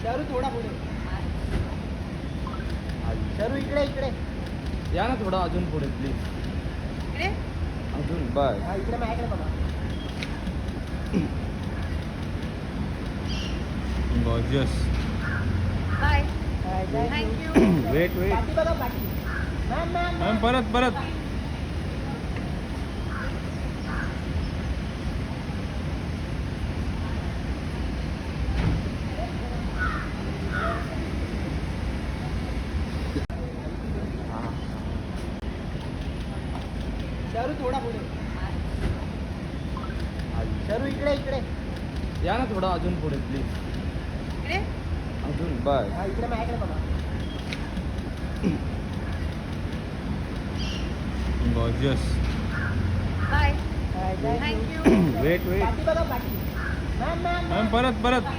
शरू थोडा पुढे. शरू इकडे इकडे या ना थोडा अजून पुढे प्लीज. इकडे अजून बस. हा इकडे माझ्याकडे बघा. Gorgeous. Bye. Hi, thank you. Thank you. Wait wait. पाठी बघा पाठी. मॅम मॅम मॅम परत परत. थँक्यू. बाय. शरू थोडा पुढे. शरू इकडे इकडे या ना थोडा अजून पुढे प्लीज. इकडे अजून बस. हा इकडे माझ्याकडे बघा. Gorgeous. Bye. Hi, thank you. Thank you. Wait wait. पाठी बघा पाठी. मॅम मॅम मॅम परत परत.